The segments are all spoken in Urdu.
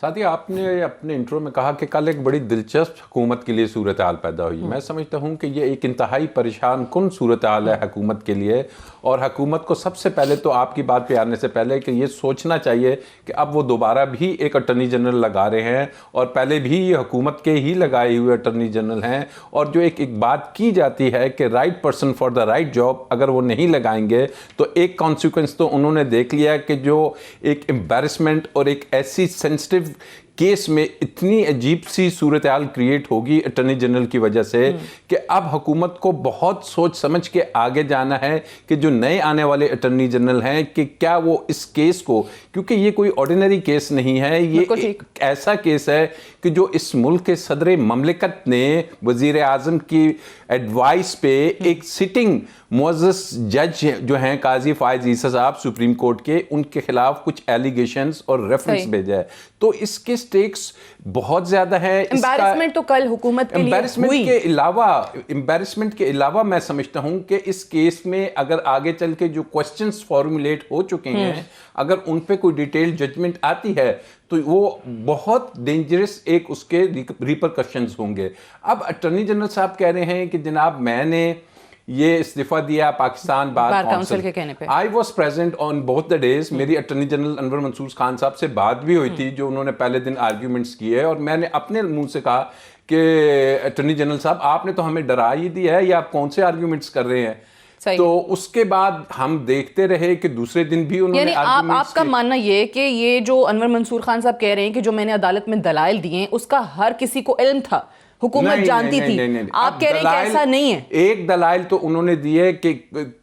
ساتھی آپ نے اپنے انٹرو میں کہا کہ کل ایک بڑی دلچسپ حکومت کے لیے صورتحال پیدا ہوئی. میں سمجھتا ہوں کہ یہ ایک انتہائی پریشان کن صورتحال ہے حکومت کے لیے, اور حکومت کو سب سے پہلے تو آپ کی بات پہ آنے سے پہلے کہ یہ سوچنا چاہیے کہ اب وہ دوبارہ بھی ایک اٹرنی جنرل لگا رہے ہیں, اور پہلے بھی یہ حکومت کے ہی لگائے ہوئے اٹرنی جنرل ہیں, اور جو ایک بات کی جاتی ہے کہ right person for the right job اگر وہ نہیں لگائیں گے تو ایک کانسیکوینس تو انہوں نے دیکھ لیا کہ جو ایک امبیرسمنٹ اور ایک ایسی سینسٹیو کیس میں اتنی عجیب سی صورتحال کریٹ ہوگی اٹرنی جنرل کی وجہ سے کہ اب حکومت کو بہت سوچ سمجھ کے آگے جانا ہے کہ جو نئے آنے والے اٹرنی جنرل ہیں کہ کیا وہ اس کیس کو, کیونکہ یہ کوئی آرڈینری کیس نہیں ہے, یہ ایک ایسا کیس ہے کہ جو اس ملک کے صدر مملکت نے وزیر اعظم کی ایڈوائس پہ ایک سٹنگ معزز جج جو ہیں قاضی فائز عیسیٰ صاحب سپریم کورٹ کے, ان کے خلاف کچھ ایلیگیشنز اور ریفرنس بھیجا ہے. تو اس کے سٹیکس بہت زیادہ ہے. امبیرسمنٹ تو کل حکومت کے لیے امبیرسمنٹ کے علاوہ میں سمجھتا ہوں کہ اس کیس میں اگر آگے چل کے جو کوسچنز فارمولیٹ ہو چکے ہیں اگر ان پہ کوئی ڈیٹیل ججمنٹ آتی ہے تو وہ بہت ڈینجرس ایک اس کے ریپرکشنز ہوں گے. اب اٹرنی جنرل صاحب کہہ رہے ہیں کہ جناب میں نے یہ استعفیٰ دیا پاکستان بار کونسل کے کہنے پہ. I was present on both the days. میری اٹرنی جنرل انور منصور خان صاحب سے بات بھی ہوئی تھی جو انہوں نے پہلے دن آرگیومنٹس کیے, اور میں نے اپنے منہ سے کہا کہ اٹرنی جنرل صاحب آپ نے تو ہمیں ڈرا ہی دیا ہے, یا آپ کون سے آرگیومنٹس کر رہے ہیں. تو اس کے بعد ہم دیکھتے رہے کہ دوسرے دن بھی انہوں نے آپ کا ماننا یہ کہ یہ جو انور منصور خان صاحب کہہ رہے ہیں کہ جو میں نے عدالت میں دلائل دیے ہیں اس کا ہر کسی کو علم تھا, حکومت جانتی تھی, آپ کہہ رہے ہیں کہ ایسا نہیں ہے. ایک دلائل تو انہوں نے دیے کہ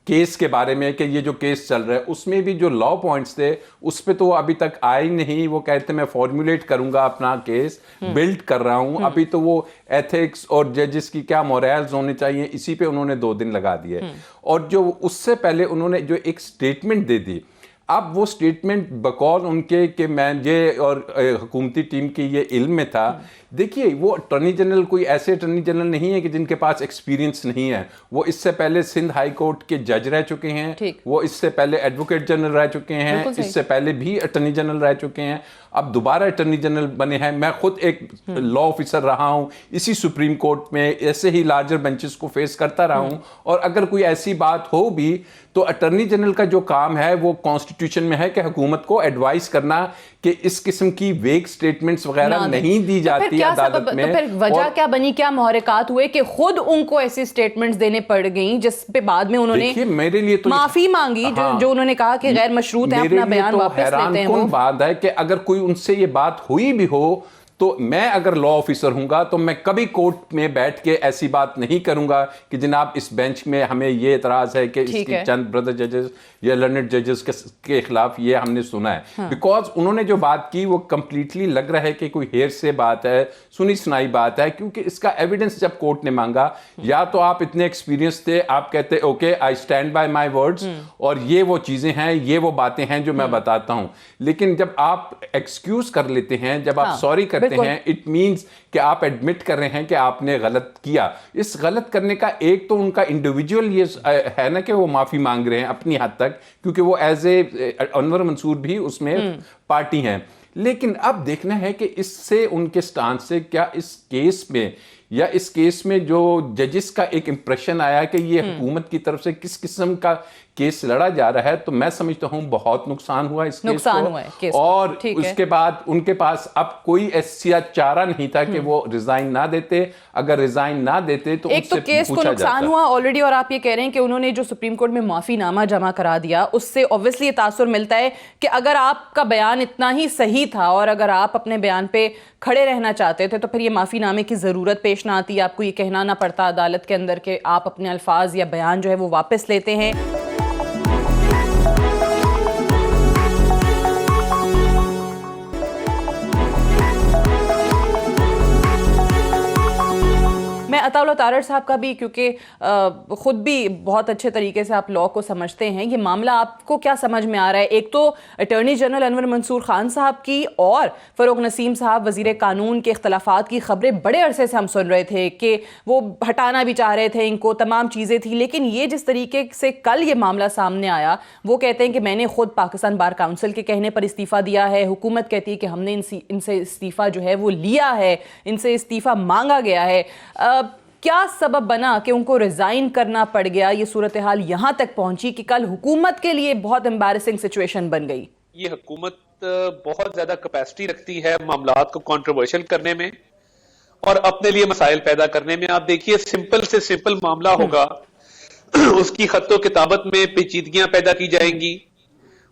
کیس کے بارے میں کہ یہ جو کیس چل رہا ہے اس میں بھی جو لا پوائنٹس تھے اس پہ تو وہ ابھی تک آئے نہیں. وہ کہتے میں فارمولیٹ کروں گا اپنا کیس, بلڈ کر رہا ہوں. ابھی تو وہ ایتھکس اور ججز کی کیا مورالز ہونے چاہیے اسی پہ انہوں نے 2 دن لگا دیے. اور جو اس سے پہلے انہوں نے جو ایک سٹیٹمنٹ دے دی, اب وہ سٹیٹمنٹ بقول ان کے کہ میں یہ اور حکومتی ٹیم کی یہ علم میں تھا. دیکھیے وہ اٹرنی جنرل کوئی ایسے اٹرنی جنرل نہیں ہے کہ جن کے پاس ایکسپیرینس نہیں ہے. وہ اس سے پہلے سندھ ہائی کورٹ کے جج رہ چکے ہیں, وہ اس سے پہلے ایڈوکیٹ جنرل رہ چکے ہیں, اس سے پہلے بھی اٹرنی جنرل رہ چکے ہیں, اب دوبارہ اٹرنی جنرل بنے ہیں. میں خود ایک لا آفیسر رہا ہوں اسی سپریم کورٹ میں, ایسے ہی لارجر بینچز کو فیس کرتا رہا ہوں. اور اگر کوئی ایسی بات ہو بھی تو اٹرنی جنرل کا جو کام ہے وہ کانسٹیٹیوشن میں ہے کہ حکومت کو ایڈوائز کرنا کہ اس قسم کی ویگ سٹیٹمنٹس وغیرہ نہیں دی جاتی عدالت میں. پھر وجہ کیا بنی, کیا محرکات ہوئے کہ خود ان کو ایسی سٹیٹمنٹس دینے پڑ گئیں جس پہ بعد میں انہوں نے میرے لیے تو معافی مانگی جو انہوں نے کہا کہ غیر مشروط ہے, اپنا بیان واپس لیتے ہیں. وہ بات ہے کہ اگر کوئی ان سے یہ بات ہوئی بھی ہو تو میں اگر لا آفیسر ہوں گا تو میں کبھی کورٹ میں بیٹھ کے ایسی بات نہیں کروں گا کہ جناب اس بینچ میں ہمیں یہ اعتراض ہے کہ اس کی چند بردر ججز یا لرنڈ ججز کے خلاف یہ ہم نے سنا ہے. بیکاز انہوں نے جو بات کی وہ کمپلیٹلی لگ رہا ہے کہ کوئی ہیر سے بات ہے, سنی سنائی بات ہے, کیونکہ اس کا ایویڈنس جب کورٹ نے مانگا یا تو آپ اتنے ایکسپیرینس تھے, آپ کہتے okay I stand by my words اور یہ وہ چیزیں ہیں, یہ وہ باتیں ہیں جو میں بتاتا ہوں. لیکن جب آپ ایکسکیوز کر لیتے ہیں, جب آپ سوری کرتے ہیں, اٹ مینز کہ آپ ایڈمٹ کر رہے ہیں کہ آپ نے غلط کیا. اس غلط کرنے کا ایک تو ان کا انڈیویجول یہ ہے نا کہ وہ معافی مانگ رہے ہیں اپنی حد تک, کیونکہ وہ ایز اے انور منصور بھی اس میں پارٹی ہیں. لیکن اب دیکھنا ہے کہ اس سے ان کے سٹانس سے کیا اس کیس میں یا اس کیس میں جو ججز کا ایک امپریشن آیا کہ یہ حکومت کی طرف سے کس قسم کا کیس لڑا جا رہا ہے, تو میں سمجھتا ہوں بہت نقصان ہوا اس کیس کو. اور اس کے بعد ان کے پاس اب کوئی ایسا چارہ نہیں تھا کہ وہ ریزائن نہ دیتے. اگر ریزائن نہ دیتے تو ایک تو کیس کو نقصان ہوا آلریڈی, اور آپ یہ کہہ رہے ہیں کہ انہوں نے جو سپریم کورٹ میں معافی نامہ جمع کرا دیا اس سے اوبویسلی یہ تاثر ملتا ہے کہ اگر آپ کا بیان اتنا ہی صحیح تھا اور اگر آپ اپنے بیان پہ کھڑے رہنا چاہتے تھے تو پھر یہ معافی نامے کی ضرورت پیش نہ آتی, آپ کو یہ کہنا نہ پڑتا عدالت کے اندر کہ آپ اپنے الفاظ یا بیان جو ہے وہ واپس لیتے ہیں. میں عطا اللہ تارڑ صاحب کا بھی، کیونکہ خود بھی بہت اچھے طریقے سے آپ لاء کو سمجھتے ہیں، یہ معاملہ آپ کو کیا سمجھ میں آ رہا ہے؟ ایک تو اٹارنی جنرل انور منصور خان صاحب کی اور فروغ نسیم صاحب وزیر قانون کے اختلافات کی خبریں بڑے عرصے سے ہم سن رہے تھے کہ وہ ہٹانا بھی چاہ رہے تھے ان کو، تمام چیزیں تھیں، لیکن یہ جس طریقے سے کل یہ معاملہ سامنے آیا، وہ کہتے ہیں کہ میں نے خود پاکستان بار کاؤنسل کے کہنے پر استعفیٰ دیا ہے، حکومت کہتی ہے کہ ہم نے ان سے استعفیٰ جو ہے وہ لیا ہے، ان سے استعفیٰ مانگا گیا ہے، کیا سبب بنا کہ ان کو ریزائن کرنا پڑ گیا؟ یہ صورتحال یہاں تک پہنچی کہ کل حکومت کے لیے بہت امبیرسنگ سچویشن بن گئی۔ یہ حکومت بہت زیادہ کیپیسٹی رکھتی ہے معاملات کو کنٹروورشل کرنے میں اور اپنے لیے مسائل پیدا کرنے میں۔ آپ دیکھیے سمپل سے سمپل معاملہ ہوگا، اس کی خط و کتابت میں پیچیدگیاں پیدا کی جائیں گی،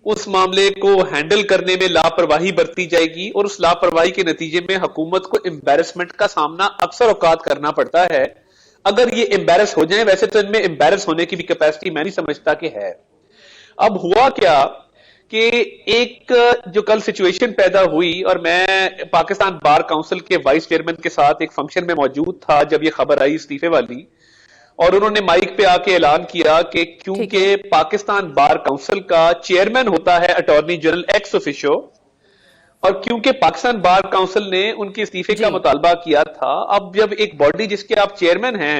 اس معاملے کو ہینڈل کرنے میں لاپرواہی برتی جائے گی، اور اس لاپرواہی کے نتیجے میں حکومت کو امبیرسمنٹ کا سامنا اکثر اوقات کرنا پڑتا ہے۔ اگر یہ امبیرس ہو جائیں، ویسے تو ان میں امبیرس ہونے کی بھی کیپیسٹی میں نہیں سمجھتا کہ ہے۔ اب ہوا کیا کہ ایک جو کل سچویشن پیدا ہوئی، اور میں پاکستان بار کاؤنسل کے وائس چیئرمین کے ساتھ ایک فنکشن میں موجود تھا جب یہ خبر آئی استعفے والی، اور انہوں نے مائک پہ آ کے اعلان کیا کہ کیونکہ پاکستان بار کاؤنسل کا چیئرمین ہوتا ہے اٹارنی جنرل ایکس اوفیشو، اور کیونکہ پاکستان بار کاؤنسل نے ان کے استعفے کا مطالبہ کیا تھا، اب جب ایک باڈی جس کے آپ چیئرمین ہیں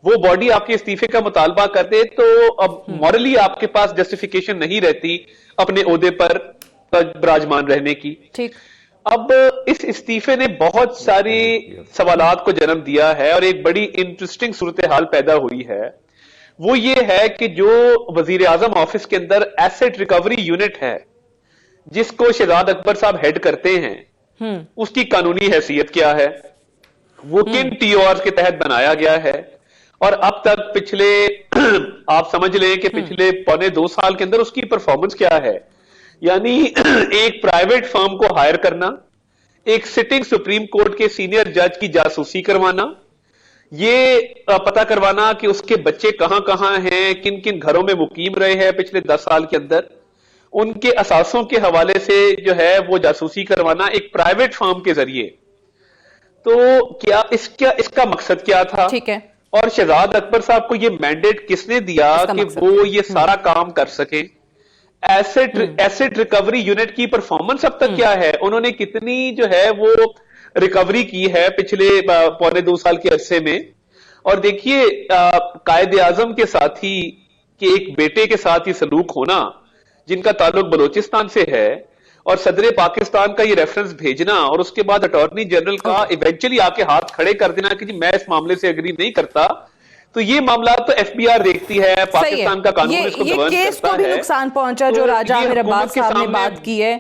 وہ باڈی آپ کے استعفے کا مطالبہ کر دے، تو اب مورلی آپ کے پاس جسٹیفیکیشن نہیں رہتی اپنے عہدے پر براجمان رہنے کی۔ اب اس استعفے نے بہت ساری سوالات کو جنم دیا ہے، اور ایک بڑی انٹرسٹنگ صورتحال پیدا ہوئی ہے، وہ یہ ہے کہ جو وزیر اعظم آفس کے اندر ایسٹ ریکوری یونٹ ہے جس کو شہزاد اکبر صاحب ہیڈ کرتے ہیں، اس کی قانونی حیثیت کیا ہے، وہ کن ٹی او آر کے تحت بنایا گیا ہے، اور اب تک پچھلے آپ سمجھ لیں کہ پچھلے 1.25 سال کے اندر اس کی پرفارمنس کیا ہے۔ یعنی ایک پرائیویٹ فرم کو ہائر کرنا، ایک سٹنگ سپریم کورٹ کے سینئر جج کی جاسوسی کروانا، یہ پتہ کروانا کہ اس کے بچے کہاں کہاں ہیں، کن کن گھروں میں مقیم رہے ہیں پچھلے 10 سال کے اندر، ان کے اثاثوں کے حوالے سے جو ہے وہ جاسوسی کروانا ایک پرائیویٹ فرم کے ذریعے۔ تو کیا اس کا مقصد کیا تھا؟ ٹھیک ہے، اور شہزاد اکبر صاحب کو یہ مینڈیٹ کس نے دیا کہ وہ یہ سارا کام کر سکیں؟ ایسٹ ریکوری یونٹ کی پرفارمنس اب تک کیا ہے، انہوں نے کتنی جو ہے وہ ریکوری کی ہے پچھلے 1.25 سال کے عرصے میں؟ اور دیکھیے قائد اعظم کے ساتھی کہ ایک بیٹے کے ساتھ یہ سلوک ہونا جن کا تعلق بلوچستان سے ہے، اور صدر پاکستان کا یہ ریفرنس بھیجنا، اور اس کے بعد اٹارنی جنرل کا ایونچولی آ کے ہاتھ کھڑے کر دینا کہ جی میں اس معاملے سے اگری نہیں کرتا، تو یہ معاملات تو ایف بی آر دیکھتی ہے، پاکستان کا قانون اس کو گورن کرتا ہے۔ یہ کیس کو بھی نقصان پہنچا جو راجہ عامر عباس صاحب نے بات کی ہے۔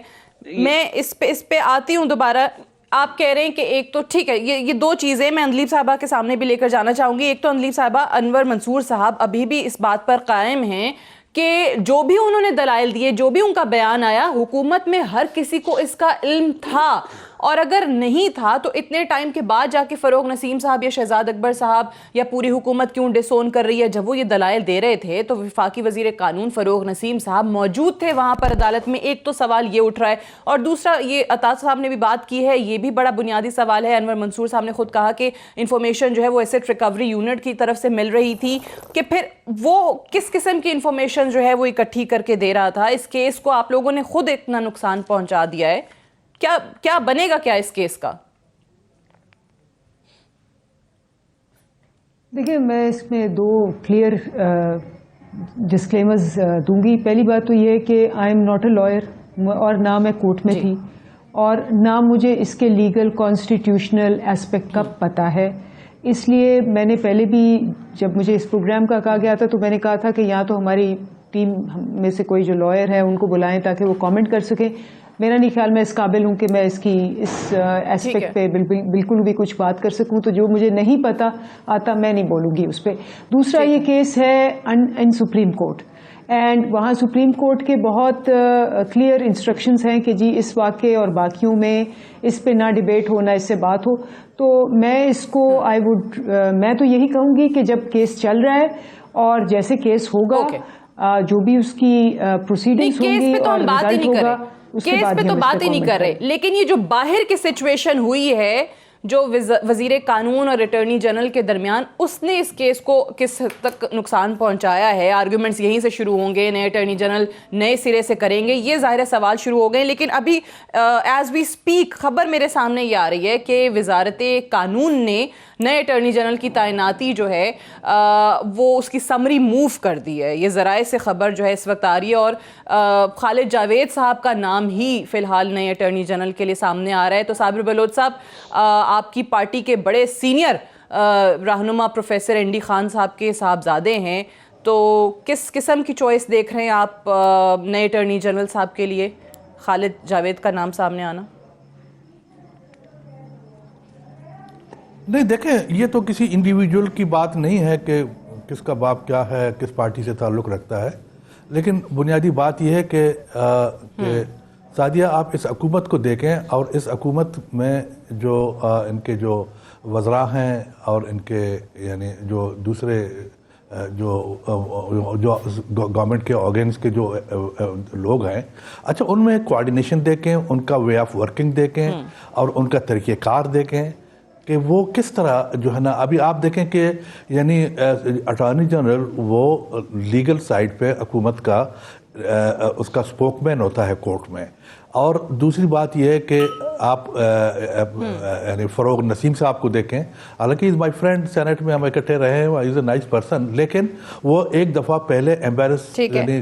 میں اس پہ آتی ہوں دوبارہ۔ آپ کہہ رہے ہیں کہ ایک تو ٹھیک ہے، یہ دو چیزیں میں اندلیب صاحبہ کے سامنے بھی لے کر جانا چاہوں گی۔ ایک تو اندلیب صاحبہ، انور منصور صاحب ابھی بھی اس بات پر قائم ہیں کہ جو بھی انہوں نے دلائل دیے، جو بھی ان کا بیان آیا، حکومت میں ہر کسی کو اس کا علم تھا، اور اگر نہیں تھا تو اتنے ٹائم کے بعد جا کے فروغ نسیم صاحب یا شہزاد اکبر صاحب یا پوری حکومت کیوں ڈسون کر رہی ہے؟ جب وہ یہ دلائل دے رہے تھے تو وفاقی وزیر قانون فروغ نسیم صاحب موجود تھے وہاں پر عدالت میں۔ ایک تو سوال یہ اٹھ رہا ہے، اور دوسرا یہ عطا صاحب نے بھی بات کی ہے، یہ بھی بڑا بنیادی سوال ہے۔ انور منصور صاحب نے خود کہا کہ انفارمیشن جو ہے وہ ایسٹ ریکوری یونٹ کی طرف سے مل رہی تھی، کہ پھر وہ کس قسم کی انفارمیشن جو ہے وہ اکٹھی کر کے دے رہا تھا؟ اس کیس کو آپ لوگوں نے خود اتنا نقصان پہنچا دیا ہے، کیا بنے گا کیا اس کیس کا؟ دیکھیں، میں اس میں دو کلیئر ڈسکلیمرز دوں گی۔ پہلی بات تو یہ کہ I am not a lawyer, اور نہ میں کورٹ میں تھی، اور نہ مجھے اس کے لیگل کانسٹیٹیوشنل ایسپیکٹ کا پتہ ہے۔ اس لیے میں نے پہلے بھی جب مجھے اس پروگرام کا کہا گیا تھا تو میں نے کہا تھا کہ یا تو ہماری ٹیم میں سے کوئی جو لائر ہے ان کو بلائیں تاکہ وہ کامنٹ کر سکیں۔ میرا نہیں خیال میں اس قابل ہوں کہ میں اس ایسپیکٹ پہ بالکل بھی کچھ بات کر سکوں، تو جو مجھے نہیں پتا آتا میں نہیں بولوں گی اس پہ۔ دوسرا یہ کیس ہے ان سپریم کورٹ، اینڈ وہاں سپریم کورٹ کے بہت کلیئر انسٹرکشنز ہیں کہ جی اس واقعے اور باقیوں میں اس پہ نہ ڈیبیٹ ہو، نہ اس سے بات ہو۔ تو میں اس کو میں تو یہی کہوں گی کہ جب کیس چل رہا ہے اور جیسے کیس ہوگا، جو بھی اس کی پروسیڈنگز ہوں گی اور رزلٹ ہوگا، کیس پہ تو بات ہی نہیں کر رہے، لیکن یہ جو باہر کی سچویشن ہوئی ہے جو وزیر قانون اور اٹارنی جنرل کے درمیان اس نے اس کیس کو کس حد تک نقصان پہنچایا ہے. آرگومنٹس یہیں سے شروع ہوں گے, نئے اٹارنی جنرل نئے سرے سے کریں گے, یہ ظاہر سوال شروع ہو گئے. لیکن ابھی ایز وی اسپیک خبر میرے سامنے یہ آ رہی ہے کہ وزارت قانون نے نئے اٹارنی جنرل کی تعیناتی جو ہے وہ اس کی سمری موو کر دی ہے. یہ ذرائع سے خبر جو ہے اس وقت آ رہی ہے, اور خالد جاوید صاحب کا نام ہی فی الحال نئے اٹارنی جنرل کے لیے سامنے آ رہا ہے. تو صابر بلوچ صاحب, آپ کی پارٹی کے بڑے سینئر رہنما پروفیسر این ڈی خان صاحب کے صاحبزادے ہیں, تو کس قسم کی چوائس دیکھ رہے ہیں آپ نئے اٹارنی جنرل صاحب کے لیے, خالد جاوید کا نام سامنے آنا؟ نہیں دیکھیں, یہ تو کسی انڈیویجول کی بات نہیں ہے کہ کس کا باپ کیا ہے, کس پارٹی سے تعلق رکھتا ہے, لیکن بنیادی بات یہ ہے کہ سعدیہ آپ اس حکومت کو دیکھیں, اور اس حکومت میں جو ان کے جو وزراء ہیں اور ان کے یعنی جو دوسرے جو گورنمنٹ کے آرگنز کے جو لوگ ہیں, اچھا ان میں کوآرڈینیشن دیکھیں, ان کا وے آف ورکنگ دیکھیں, اور ان کا طریقہ کار دیکھیں کہ وہ کس طرح جو ہے نا. ابھی آپ دیکھیں کہ یعنی اٹارنی جنرل وہ لیگل سائڈ پہ حکومت کا اس کا اسپوک مین ہوتا ہے کورٹ میں. اور دوسری بات یہ ہے کہ آپ یعنی فروغ نسیم صاحب کو دیکھیں, حالانکہ از مائی فرینڈ, سینٹ میں ہم اکٹھے رہے ہیں, از اے نائس پرسن, لیکن وہ ایک دفعہ پہلے ایمبیرس یعنی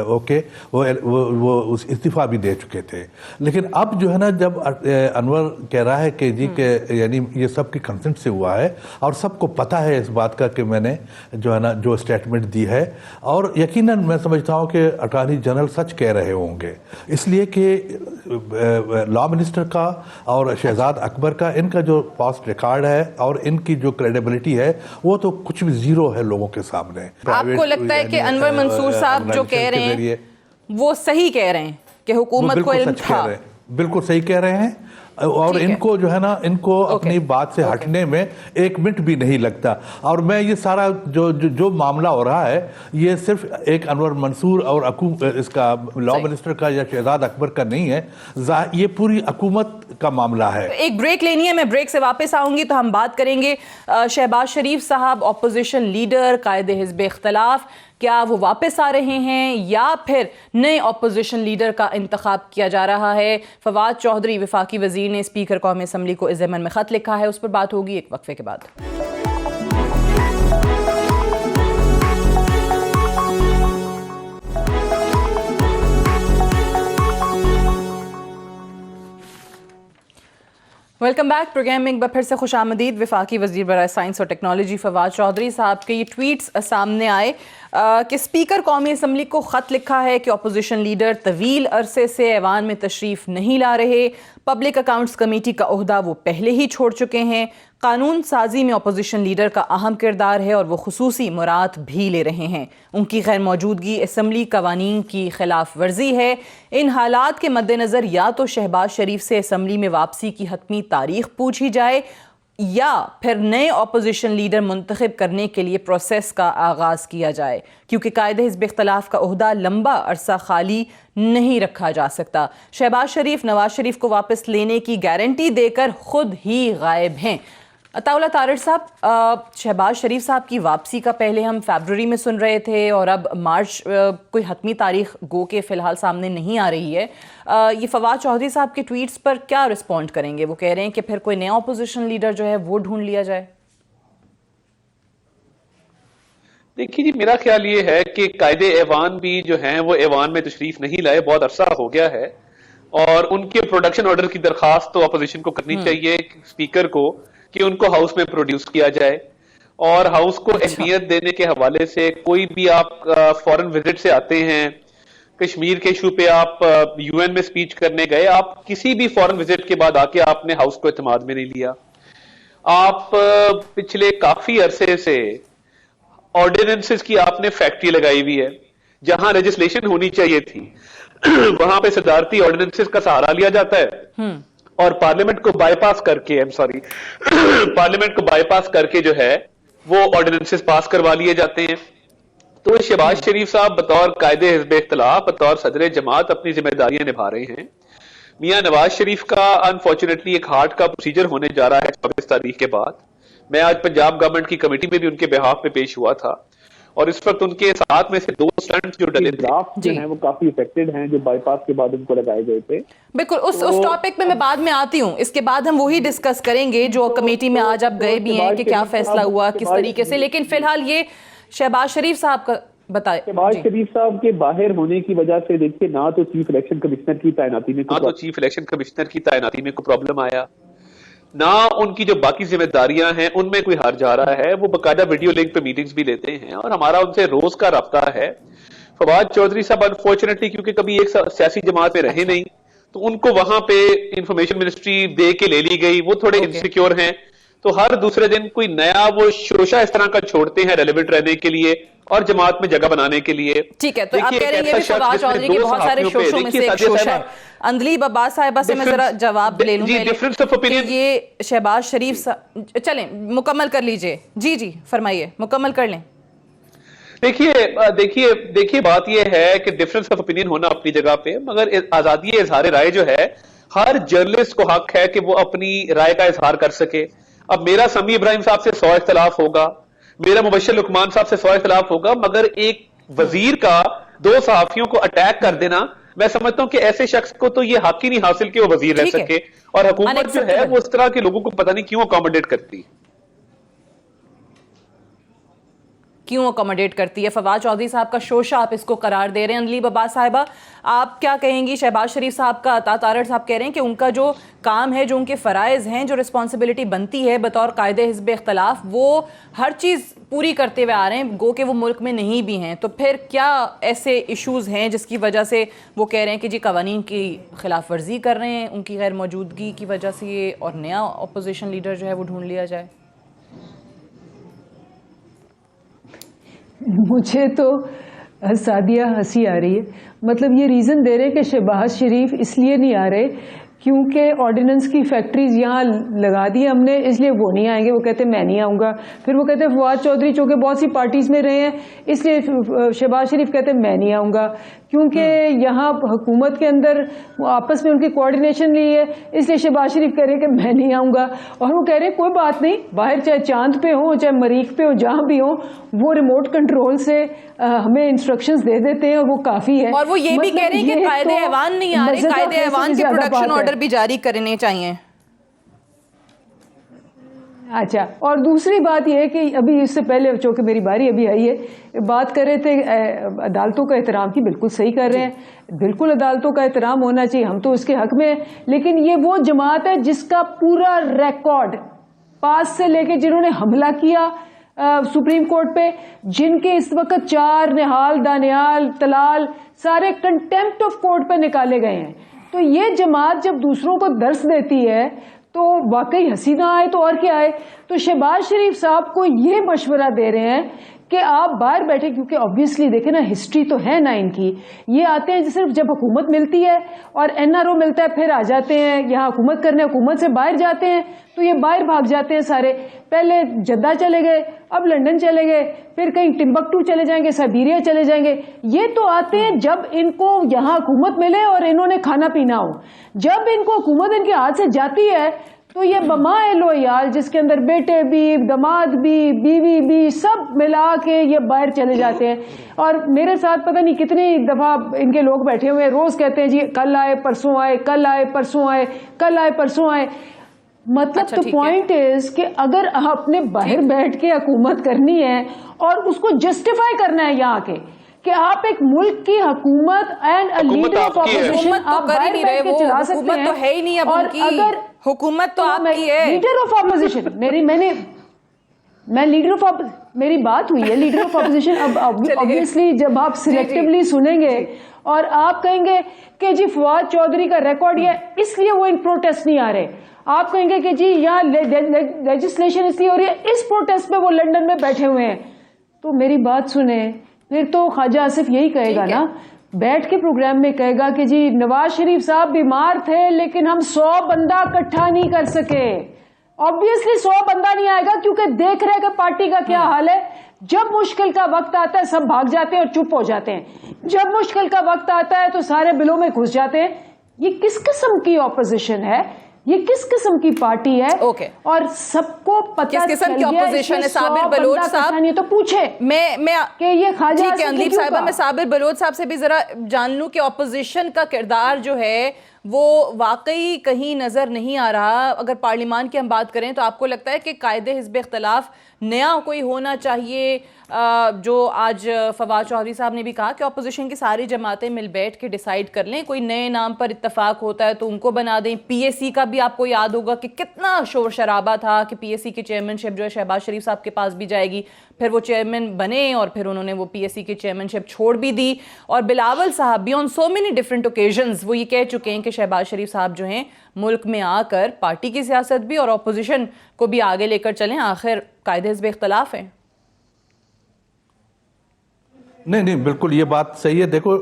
اوکے وہ استعفیٰ بھی دے چکے تھے. لیکن اب جو ہے نا جب انور کہہ رہا ہے کہ جی کہ یعنی یہ سب کی کنسنٹ سے ہوا ہے, اور سب کو پتہ ہے اس بات کا کہ میں نے جو ہے نا جو اسٹیٹمنٹ دی ہے, اور یقیناً میں سمجھتا ہوں کہ اٹارنی جنرل سچ کہہ رہے ہوں گے, اس لیے کہ لا منسٹر کا اور شہزاد اکبر کا ان کا جو پاسٹ ریکارڈ ہے اور ان کی جو کریڈیبلٹی ہے وہ تو کچھ بھی زیرو ہے لوگوں کے سامنے. آپ کو لگتا ہے کہ انور منصور صاحب جو کہہ رہے ہیں وہ صحیح کہہ رہے ہیں کہ حکومت کو علم تھا؟ بالکل صحیح کہہ رہے ہیں, اور ان کو جو ہے نا ان کو اپنی بات سے ہٹنے میں ایک منٹ بھی نہیں لگتا. اور میں یہ سارا جو معاملہ ہو رہا ہے یہ صرف ایک انور منصور اور اس کا لا منسٹر کا یا شہزاد اکبر کا نہیں ہے, یہ پوری حکومت کا معاملہ ہے. ایک بریک لینی ہے, میں بریک سے واپس آؤں گی تو ہم بات کریں گے شہباز شریف صاحب اپوزیشن لیڈر, قائد حزب اختلاف, کیا وہ واپس آ رہے ہیں یا پھر نئے اپوزیشن لیڈر کا انتخاب کیا جا رہا ہے؟ فواد چودھری وفاقی وزیر نے اسپیکر قومی اسمبلی کو اس ضمن میں خط لکھا ہے, اس پر بات ہوگی ایک وقفے کے بعد. Welcome back. پروگرام میں ایک بار پھر سے خوش آمدید. وفاقی وزیر برائے سائنس اور ٹیکنالوجی فواد چودھری صاحب کے یہ ٹویٹس سامنے آئے کہ اسپیکر قومی اسمبلی کو خط لکھا ہے کہ اپوزیشن لیڈر طویل عرصے سے ایوان میں تشریف نہیں لا رہے, پبلک اکاؤنٹس کمیٹی کا عہدہ وہ پہلے ہی چھوڑ چکے ہیں, قانون سازی میں اپوزیشن لیڈر کا اہم کردار ہے اور وہ خصوصی مراعات بھی لے رہے ہیں, ان کی غیر موجودگی اسمبلی قوانین کی خلاف ورزی ہے. ان حالات کے مد نظر یا تو شہباز شریف سے اسمبلی میں واپسی کی حتمی تاریخ پوچھی جائے یا پھر نئے اپوزیشن لیڈر منتخب کرنے کے لیے پروسیس کا آغاز کیا جائے, کیونکہ قائد حزب اختلاف کا عہدہ لمبا عرصہ خالی نہیں رکھا جا سکتا. شہباز شریف نواز شریف کو واپس لینے کی گارنٹی دے کر خود ہی غائب ہیں. عطاءاللہ تارڑ صاحب, شہباز شریف صاحب کی واپسی کا پہلے ہم فیبروری میں سن رہے تھے اور اب مارچ, کوئی حتمی تاریخ گو کے فی الحال سامنے نہیں آ رہی ہے. یہ فواد چودھری صاحب کے ٹویٹس پر کیا رسپونڈ کریں گے؟ وہ کہہ رہے ہیں کہ پھر کوئی نیا اپوزیشن لیڈر جو ہے وہ ڈھونڈ لیا جائے. دیکھیے جی, میرا خیال یہ ہے کہ قائد ایوان بھی جو ہیں وہ ایوان میں تشریف نہیں لائے, بہت عرصہ ہو گیا ہے, اور ان کے پروڈکشن آرڈر کی درخواست تو اپوزیشن کو کرنی چاہیے اسپیکر کو کہ ان کو ہاؤس میں پروڈیوس کیا جائے, اور ہاؤس کو اہمیت دینے کے حوالے سے کوئی بھی آپ فورن وزٹ سے آتے ہیں, کشمیر کے ایشو پہ آپ یو این میں سپیچ کرنے گئے, آپ کسی بھی فورن وزٹ کے بعد آ کے آپ نے ہاؤس کو اعتماد میں نہیں لیا. آپ پچھلے کافی عرصے سے آرڈیننسز کی آپ نے فیکٹری لگائی ہوئی ہے, جہاں لیجسلیشن ہونی چاہیے تھی وہاں پہ صدارتی آرڈیننسز کا سہارا لیا جاتا ہے, اور پارلیمنٹ کو بائی پاس کر کے پارلیمنٹ کو بائی پاس کر کے جو ہے وہ آرڈیننسز پاس کروا لیے جاتے ہیں. تو شہباز شریف صاحب بطور قائد حزب اختلاف, بطور صدر جماعت اپنی ذمہ داریاں نبھا رہے ہیں. میاں نواز شریف کا انفارچونیٹلی ایک ہارٹ کا پروسیجر ہونے جا رہا ہے 24 تاریخ کے بعد. میں آج پنجاب گورنمنٹ کی کمیٹی میں بھی ان کے بہاف پہ پیش ہوا تھا, اور اس وقت ان کے ساتھ میں سے 2 اسٹنٹ جو ڈلے تھے جو ہیں وہ کافی افیکٹڈ ہیں, جو بائی پاس کے بعد ان کو لگائے گئے تھے. بالکل اس ٹاپک میں بعد میں آتی ہوں, اس کے بعد ہم وہی ڈسکس کریں گے جو کمیٹی میں آج آپ گئے بھی ہیں کہ کیا فیصلہ ہوا کس طریقے سے. لیکن فی الحال یہ شہباز شریف صاحب کا بتائیں. شہباز شریف صاحب کے باہر ہونے کی وجہ سے دیکھیے نہ تو چیف الیکشن کمشنر کی تعیناتی میں کوئی پرابلم آیا, نہ ان کی جو باقی ذمہ داریاں ہیں ان میں کوئی حرج آ رہا ہے. وہ باقاعدہ ویڈیو لنک پہ میٹنگز بھی لیتے ہیں اور ہمارا ان سے روز کا رابطہ ہے. فواد چودھری صاحب انفارچونیٹلی کیونکہ کبھی ایک سیاسی جماعت میں رہے نہیں, تو ان کو وہاں پہ انفارمیشن منسٹری دے کے لے لی گئی. وہ تھوڑے انسیکیور ہیں, تو ہر دوسرے دن کوئی نیا وہ شوشہ اس طرح کا چھوڑتے ہیں ریلیونٹ رہنے کے لیے اور جماعت میں جگہ بنانے کے لیے. ٹھیک ہے, تو آپ کہہ رہے ہیں یہ بھی فواد چودھری کے بہت سارے شوشوں میں سے ایک شوشہ ہے. اندلیب عباس صاحبہ سے میں ذرا جواب لے لوں کہ یہ شہباز شریف چلیں مکمل کر لیجئے. جی فرمائیے, مکمل کر لیں. دیکھیے بات یہ ہے کہ ڈفرنس آف اوپینین ہونا اپنی جگہ پہ, مگر آزادی اظہار رائے جو ہے ہر جرنلسٹ کو حق ہے کہ وہ اپنی رائے کا اظہار کر سکے. اب میرا سمیع ابراہیم صاحب سے 100 اختلاف ہوگا, میرا مبشر لقمان صاحب سے 100 اختلاف ہوگا, مگر ایک وزیر کا 2 صحافیوں کو اٹیک کر دینا, میں سمجھتا ہوں کہ ایسے شخص کو تو یہ حق ہی نہیں حاصل کہ وہ وزیر رہ سکے. اور حکومت جو ہے وہ اس طرح کے لوگوں کو پتہ نہیں کیوں اکاموڈیٹ کرتی ہے. فواد چودھری صاحب کا شوشہ آپ اس کو قرار دے رہے ہیں. اندلیب عباس صاحبہ آپ کیا کہیں گی؟ شہباز شریف صاحب کا عطا تارڑ صاحب کہہ رہے ہیں کہ ان کا جو کام ہے, جو ان کے فرائض ہیں, جو رسپانسبلٹی بنتی ہے بطور قائد حزب اختلاف, وہ ہر چیز پوری کرتے ہوئے آ رہے ہیں, گو کہ وہ ملک میں نہیں بھی ہیں. تو پھر کیا ایسے ایشوز ہیں جس کی وجہ سے وہ کہہ رہے ہیں کہ جی قوانین کی خلاف ورزی کر رہے ہیں, ان کی غیر موجودگی کی وجہ سے یہ, اور نیا اپوزیشن لیڈر جو ہے وہ ڈھونڈ لیا جائے؟ مجھے تو سعدیہ ہنسی آ رہی ہے. مطلب یہ ریزن دے رہے کہ شہباز شریف اس لیے نہیں آ رہے کیونکہ آرڈیننس کی فیکٹریز یہاں لگا دی ہم نے, اس لیے وہ نہیں آئیں گے. وہ کہتے ہیں میں نہیں آؤں گا. پھر وہ کہتے ہیں فواد چودھری چونکہ بہت سی پارٹیز میں رہے ہیں اس لیے شہباز شریف کہتے ہیں میں نہیں آؤں گا, کیونکہ یہاں حکومت کے اندر آپس میں ان کی کوآرڈینیشن نہیں ہے, اس لیے شہباز شریف کہہ رہے ہیں کہ میں نہیں آؤں گا. اور وہ کہہ رہے ہیں کوئی بات نہیں, باہر چاہے چاند پہ ہوں چاہے مریخ پہ ہوں جہاں بھی ہوں, وہ ریموٹ کنٹرول سے ہمیں انسٹرکشنز دے دیتے ہیں اور وہ کافی ہے. اور وہ یہ بھی کہہ رہے ہیں کہ قائد ایوان نہیں آ رہے, قائد ایوان کے پروڈکشن آرڈر بھی جاری کرنے چاہیے. اچھا, اور دوسری بات یہ ہے کہ ابھی اس سے پہلے چونکہ میری باری ابھی آئی ہے, بات کر رہے تھے عدالتوں کا احترام کی. بالکل صحیح کر رہے ہیں, بالکل عدالتوں کا احترام ہونا چاہیے, ہم تو اس کے حق میں ہیں. لیکن یہ وہ جماعت ہے جس کا پورا ریکارڈ پاس سے لے کے جنہوں نے حملہ کیا سپریم کورٹ پہ, جن کے اس وقت 4 نہال دانیال طلال سارے کنٹیمپٹ آف کورٹ پہ نکالے گئے ہیں. تو یہ جماعت جب دوسروں کو درس دیتی ہے تو واقعی ہنسی نہ آئے تو اور کیا آئے. تو شہباز شریف صاحب کو یہ مشورہ دے رہے ہیں کہ آپ باہر بیٹھے, کیونکہ obviously دیکھیں نا ہسٹری تو ہے نا ان کی, یہ آتے ہیں صرف جب حکومت ملتی ہے اور NRO ملتا ہے پھر آ جاتے ہیں یہاں حکومت کرنے, حکومت سے باہر جاتے ہیں تو یہ باہر بھاگ جاتے ہیں سارے. پہلے جدہ چلے گئے, اب لنڈن چلے گئے, پھر کہیں ٹمبکٹو چلے جائیں گے, سائبیریا چلے جائیں گے. یہ تو آتے ہیں جب ان کو یہاں حکومت ملے اور انہوں نے کھانا پینا ہو. جب ان کو حکومت ان کے ہاتھ سے جاتی ہے تو یہ بما لویال جس کے اندر بیٹے بھی, داماد بھی, بیوی بھی, سب ملا کے یہ باہر چلے جاتے ہیں. اور میرے ساتھ پتہ نہیں کتنی دفعہ ان کے لوگ بیٹھے ہوئے روز کہتے ہیں جی کل آئے پرسوں آئے, کل آئے پرسوں آئے, کل آئے پرسوں آئے. مطلب تو پوائنٹ از کہ اگر آپ نے باہر بیٹھ کے حکومت کرنی ہے اور اس کو جسٹیفائی کرنا ہے یہاں کے کہ آپ ایک ملک کی حکومت and a leader of opposition آپ باہر بیٹھ کے چلا سکتے ہیں. تو ہے ہی نہیں اب ان کی حکومت, تو آپ کی ہے لیڈر آف اپوزیشن. میں لیڈر آف, میری بات ہوئی ہے لیڈر آف اپوزیشن. اب obviously جب آپ سلیکٹیولی سنیں گے اور آپ کہیں گے کہ جی فواد چودھری کا ریکارڈ یہ اس لیے وہ ان پروٹیسٹ نہیں آ رہے, آپ کہیں گے کہ جی یہاں لیجسلیشن اس لیے ہو رہی ہے, اس پروٹیسٹ میں وہ لنڈن میں بیٹھے ہوئے ہیں. تو میری بات سنیں, پھر تو خواجہ آصف یہی کہے گا نا, بیٹھ کے پروگرام میں کہے گا کہ جی نواز شریف صاحب بیمار تھے لیکن ہم 100 بندہ اکٹھا نہیں کر سکے. obviously 100 بندہ نہیں آئے گا کیونکہ دیکھ رہے کہ پارٹی کا کیا حال ہے. جب مشکل کا وقت آتا ہے سب بھاگ جاتے ہیں اور چپ ہو جاتے ہیں, جب مشکل کا وقت آتا ہے تو سارے بلوں میں گھس جاتے ہیں. یہ کس قسم کی اپوزیشن ہے, یہ کس قسم کی پارٹی ہے, اور سب کو پتہ کس قسم کی اپوزیشن ہے. صابر بلوچ صاحب یہ تو پوچھے میں کہ یہ خواجہ ٹھیک ہے اندلیب صاحبہ, میں صابر بلوچ صاحب سے بھی ذرا جان لوں کہ اپوزیشن کا کردار جو ہے وہ واقعی کہیں نظر نہیں آ رہا. اگر پارلیمان کی ہم بات کریں تو آپ کو لگتا ہے کہ قائد حزب اختلاف نیا کوئی ہونا چاہیے, جو آج فواد چوہدری صاحب نے بھی کہا کہ اپوزیشن کی ساری جماعتیں مل بیٹھ کے ڈیسائیڈ کر لیں, کوئی نئے نام پر اتفاق ہوتا ہے تو ان کو بنا دیں. پی ایس سی کا بھی آپ کو یاد ہوگا کہ کتنا شور شرابہ تھا کہ پی ایس سی کی چیئرمین شپ جو ہے شہباز شریف صاحب کے پاس بھی جائے گی, پھر وہ چیئرمین بنے اور پھر انہوں نے وہ پی ایس سی کی چیئرمین شپ چھوڑ بھی دی. اور بلاول صاحب بھی آن سو مینی ڈفرینٹ اوکیزنز وہ یہ کہہ چکے ہیں کہ شہباز شریف صاحب جو ہیں ملک میں آ کر پارٹی کی سیاست بھی اور اپوزیشن کو بھی آگے لے کر چلیں, آخر قائد حزب اختلاف ہیں. نہیں بالکل یہ بات صحیح ہے. دیکھو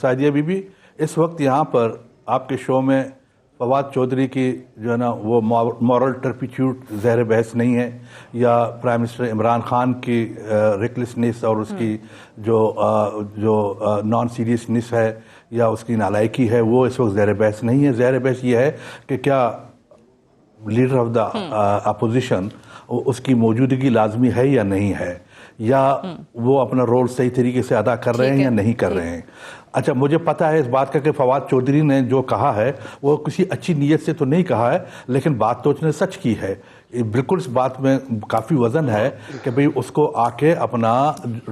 سعدیہ بی بی, اس وقت یہاں پر آپ کے شو میں فواد چودھری کی جو ہے نا وہ مورل ٹرپیٹیوڈ زہر بحث نہیں ہے, یا پرائم منسٹر عمران خان کی ریکلیسنس اور اس کی جو نان سیریسنس ہے یا اس کی نالائکی ہے, وہ اس وقت زہر بحث نہیں ہے. زہر بحث یہ ہے کہ کیا لیڈر آف دا اپوزیشن اس کی موجودگی لازمی ہے یا نہیں ہے, یا وہ اپنا رول صحیح طریقے سے ادا کر رہے ہیں یا نہیں کر رہے ہیں. اچھا مجھے پتا ہے اس بات کا کہ فواد چودھری نے جو کہا ہے وہ کسی اچھی نیت سے تو نہیں کہا ہے, لیکن بات تو اس نے سچ کی ہے. بالکل اس بات میں کافی وزن ہے کہ بھئی اس کو آ کے اپنا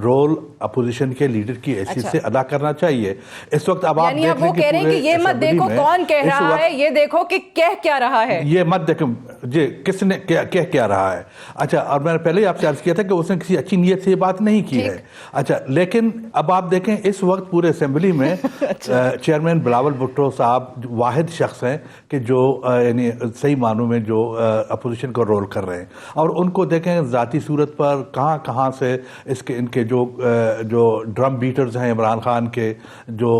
رول اپوزیشن کے لیڈر کی حیثیت سے ادا کرنا چاہیے. اس وقت اب آپ دیکھ وہ کہہ رہے ہیں کہ یہ مت دیکھو کون کہہ رہا ہے, یہ دیکھو کہ کہہ کیا رہا ہے. یہ مت دیکھو جی کس نے کہہ کیا رہا ہے. اچھا, اور میں نے پہلے ہی آپ سے عرض کیا تھا کہ اس نے کسی اچھی نیت سے یہ بات نہیں کی ہے. اچھا, لیکن اب آپ دیکھیں اس وقت پورے اسمبلی میں چیئرمین بلاول بھٹو صاحب واحد شخص ہیں کہ جو یعنی صحیح معنوں میں جو اپوزیشن کو رول کر رہے ہیں, اور ان کو دیکھیں ذاتی صورت پر کہاں سے ان کے جو ڈرم بیٹرز ہیں عمران خان کے, جو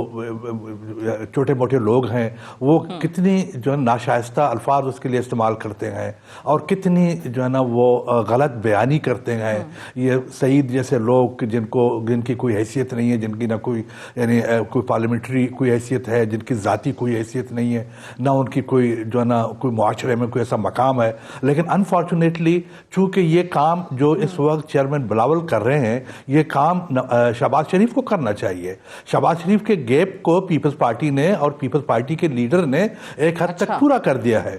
چھوٹے موٹے لوگ ہیں, وہ کتنی جو ہے ناشائستہ الفاظ اس کے لیے استعمال کرتے ہیں اور کتنی جو ہے نا وہ غلط بیانی کرتے ہیں. یہ سعید جیسے لوگ جن کی کوئی حیثیت نہیں ہے, جن کی نہ کوئی یعنی کوئی پارلیمنٹری کوئی حیثیت ہے, جن کی ذاتی کوئی حیثیت نہیں ہے, نہ ان کی کوئی جو ہے نا کوئی معاشرے میں کوئی ایسا مقام ہے, لیکن انفارچونیٹلی چونکہ یہ کام جو اس وقت چیئرمین بلاول کر رہے ہیں یہ کام شہباز شریف کو کرنا چاہیے. شہباز شریف کے گیپ کو پیپلز پارٹی نے اور پیپلز پارٹی کے لیڈر نے ایک حد تک پورا کر دیا ہے.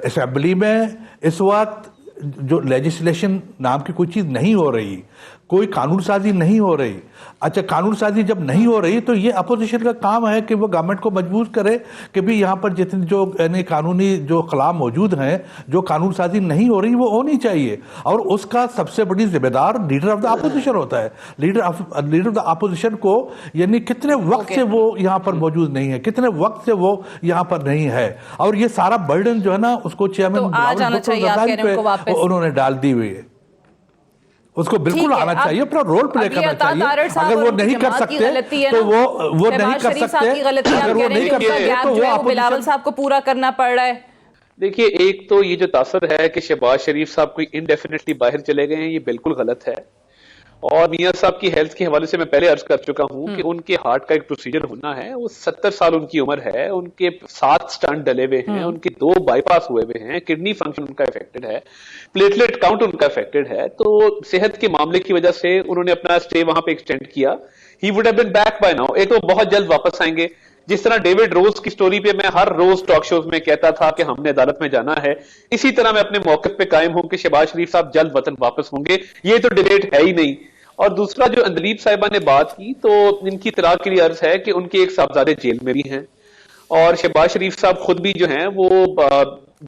اسمبلی میں اس وقت جو لیجسلیشن نام کی کوئی چیز نہیں ہو رہی, کوئی قانون سازی نہیں ہو رہی. اچھا, قانون سازی جب نہیں ہو رہی تو یہ اپوزیشن کا کام ہے کہ وہ گورنمنٹ کو مجبور کرے کہ بھی یہاں پر جتنے جو یعنی قانونی جو خلا موجود ہیں, جو قانون سازی نہیں ہو رہی وہ ہونی چاہیے, اور اس کا سب سے بڑی ذمہ دار لیڈر آف دا اپوزیشن ہوتا ہے. لیڈر آف دا اپوزیشن کو یعنی کتنے وقت سے وہ یہاں پر موجود نہیں ہے, کتنے وقت سے وہ یہاں پر نہیں ہے, اور یہ سارا برڈن جو ہے نا اس کو چیئرمین پہ انہوں نے ڈال دی ہوئی ہے. اس کو بالکل آنا چاہیے, اپنا رول پلے کرنا چاہیے. اگر وہ نہیں کر سکتے تو وہ نہیں کر سکتے, اگر وہ نہیں کر سکتے تو وہ بلاول صاحب کو پورا کرنا پڑ رہا ہے. دیکھیے, ایک تو یہ جو تاثر ہے کہ شہباز شریف صاحب کوئی انڈیفینیٹلی باہر چلے گئے ہیں, یہ بالکل غلط ہے. اور میاں صاحب کی ہیلتھ کے حوالے سے میں پہلے عرض کر چکا ہوں کہ ان کے ہارٹ کا ایک پروسیجر ہونا ہے. وہ 70 سال ان کی عمر ہے, ان کے 7 سٹنٹ ڈلے ہوئے ہیں, ان کے 2 بائی پاس ہوئے ہوئے ہیں, کڈنی فنکشن ان کا افیکٹڈ ہے, پلیٹلیٹ کاؤنٹ ان کا افیکٹڈ ہے. تو صحت کے معاملے کی وجہ سے انہوں نے اپنا اسٹے وہاں پہ ایکسٹینڈ کیا. He would have been back by now. ایک تو بہت جلد واپس آئیں گے. جس طرح ڈیوڈ روز کی سٹوری پہ میں ہر روز ٹاک شوز میں کہتا تھا کہ ہم نے عدالت میں جانا ہے, اسی طرح میں اپنے موقف پہ قائم ہوں کہ شہباز شریف صاحب جلد وطن واپس ہوں گے. یہ تو ڈیبیٹ ہے ہی نہیں. اور دوسرا جو اندلیب صاحبہ نے بات کی, تو ان کی اطلاع کے لیے عرض ہے کہ ان کے ایک صاحبزادے جیل میں بھی ہیں, اور شہباز شریف صاحب خود بھی جو ہیں وہ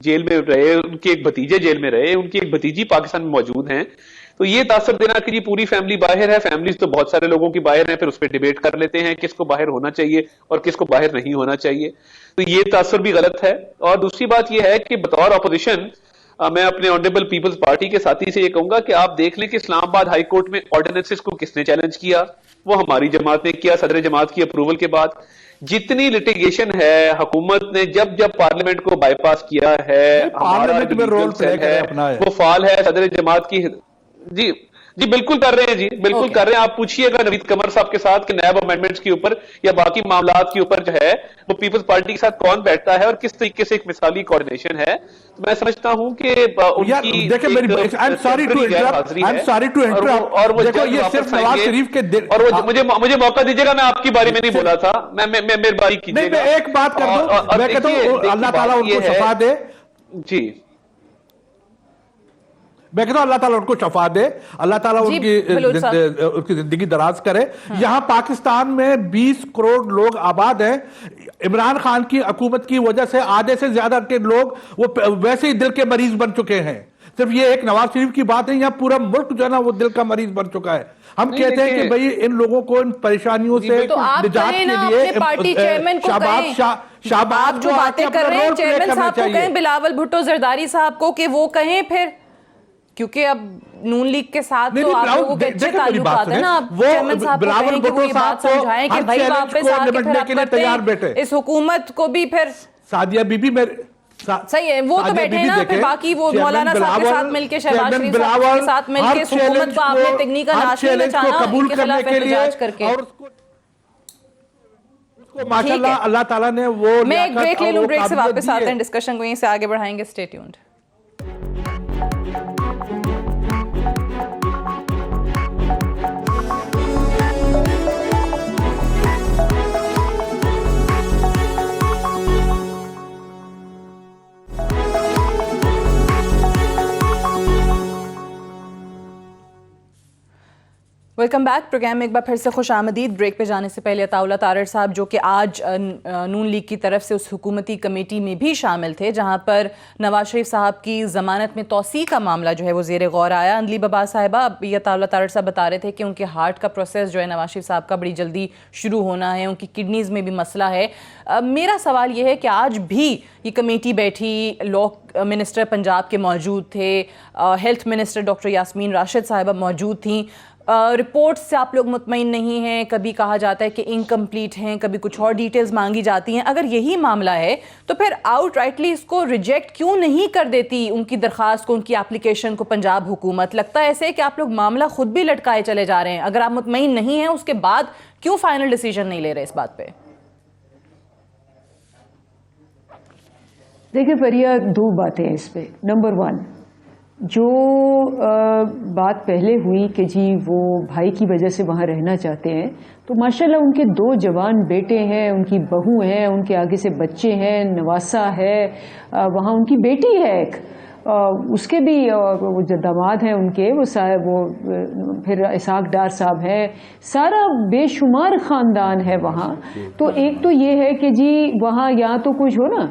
جیل میں رہے, ان کے ایک بھتیجے جیل میں رہے, ان کی ایک بھتیجی پاکستان میں موجود ہیں. تو یہ تاثر دینا کہ جی پوری فیملی باہر ہے, فیملیز تو بہت سارے لوگوں کی باہر ہیں, پھر اس پہ ڈیبیٹ کر لیتے ہیں کس کو باہر ہونا چاہیے اور کس کو باہر نہیں ہونا چاہیے. تو یہ تاثر بھی غلط ہے. اور دوسری بات یہ ہے کہ بطور اپوزیشن میں اپنے آنریبل پیپلز پارٹی کے ساتھی سے یہ کہوں گا کہ آپ دیکھ لیں کہ اسلام آباد ہائی کورٹ میں آرڈیننسز کو کس نے چیلنج کیا. وہ ہماری جماعت نے کیا, صدر جماعت کی اپروول کے بعد. جتنی لٹیگیشن ہے حکومت نے جب پارلیمنٹ کو بائی پاس کیا ہے, پارلیمنٹ میں رول پلے کرے اپنا وہ فعال ہے. صدر جماعت کی جی جی بالکل کر رہے ہیں، جی بالکل کر رہے ہیں. آپ پوچھئے گا نوید قمر صاحب کے ساتھ کہ نیب امینڈمنٹس کے اوپر یا باقی معاملات کے اوپر جو ہے وہ پیپلز پارٹی کے ساتھ کون بیٹھتا ہے اور کس طریقے سے ایک مثالی کوارڈینیشن ہے. میں سمجھتا ہوں کہ ان کی اور مجھے موقع دیجیے گا، میں آپ کی بارے میں نہیں بولا تھا، میں مہربانی کیجیے گا. ایک بات کر دوں، میں کہتا ہوں اللہ تعالیٰ ان کو شفا دے. جی میں کہتا ہوں اللہ تعالیٰ ان کو شفا دے، اللہ تعالیٰ ان کی زندگی دراز کرے. یہاں پاکستان میں 20 کروڑ لوگ آباد ہیں. عمران خان کی حکومت کی وجہ سے آدھے سے زیادہ کے لوگ وہ ویسے ہی دل کے مریض بن چکے ہیں. صرف یہ ایک نواز شریف کی بات ہے، یہاں پورا ملک جو ہے نا وہ دل کا مریض بن چکا ہے. ہم کہتے ہیں کہ بھئی ان لوگوں کو ان پریشانیوں سے نجات کے لیے آپ جو باتیں کر رہے ہیں چیئرمین صاحب کو کہیں، بلاول بھٹو زرداری صاحب کو کہ وہ کہیں پھر، کیونکہ اب نون لیگ کے ساتھ تو آپ لوگوں کے اچھے تعلقات ہیں نا. آپ چیئرمین صاحب کو کہیں کہ وہ یہ بات سمجھائیں کہ بھائی واپس آ کے پھر آپ کرتے ہیں اس حکومت کو بھی. پھر سعدیہ بی بی میں صحیح ہے، وہ تو بیٹھے ہیں نا، پھر باقی وہ مولانا صاحب کے ساتھ مل کے، شہباز شریف صاحب کے ساتھ مل کے اس حکومت کو آپ نے تکنیک کا ناشی میں چانا ان کے خلاف احتجاج کر کے. ماشاءاللہ اللہ تعالیٰ نے وہ، میں ایک بریک لے لوں، بریک سے واپس آتے ہیں، ڈسکشن کو یہیں سے آگے بڑھائیں گے. Stay tuned. Welcome back. Programme میں ایک بار پھر سے خوش آمدید. بریک پہ جانے سے پہلے عطاء اللہ تارڑ صاحب جو کہ آج نون لیگ کی طرف سے اس حکومتی کمیٹی میں بھی شامل تھے جہاں پر نواز شریف صاحب کی ضمانت میں توسیع کا معاملہ جو ہے وہ زیر غور آیا. اندلی بابا صاحبہ، اب یہ عطاء اللہ تارڑ صاحب بتا رہے تھے کہ ان کے ہارٹ کا پروسیس جو ہے نواز شریف صاحب کا بڑی جلدی شروع ہونا ہے، ان کی کڈنیز میں بھی مسئلہ ہے. میرا سوال یہ ہے کہ آج بھی یہ کمیٹی بیٹھی، لا منسٹر پنجاب کے موجود تھے، health minister doctor Yasmin Rashid صاحبہ موجود تھیں. رپورٹ سے آپ لوگ مطمئن نہیں ہیں، کبھی کہا جاتا ہے کہ انکمپلیٹ ہیں، کبھی کچھ اور ڈیٹیلز مانگی جاتی ہیں. اگر یہی معاملہ ہے تو پھر آؤٹ رائٹلی اس کو ریجیکٹ کیوں نہیں کر دیتی، ان کی درخواست کو، ان کی اپلیکیشن کو پنجاب حکومت؟ لگتا ہے ایسے کہ آپ لوگ معاملہ خود بھی لٹکائے چلے جا رہے ہیں. اگر آپ مطمئن نہیں ہیں اس کے بعد کیوں فائنل ڈیسیجن نہیں لے رہے اس بات پہ؟ دیکھیں فریہ، دو باتیں ہیں اس پہ. نمبر 1، جو بات پہلے ہوئی کہ جی وہ بھائی کی وجہ سے وہاں رہنا چاہتے ہیں، تو ماشاءاللہ ان کے 2 جوان بیٹے ہیں، ان کی بہو ہیں، ان کے آگے سے بچے ہیں، نواسا ہے، وہاں ان کی بیٹی ہے ایک، اس کے بھی وہ جو داماد ہیں ان کے، وہ پھر اسحاق ڈار صاحب ہیں، سارا بے شمار خاندان ہے وہاں. تو ایک تو یہ ہے کہ جی وہاں یا تو کچھ ہو نا،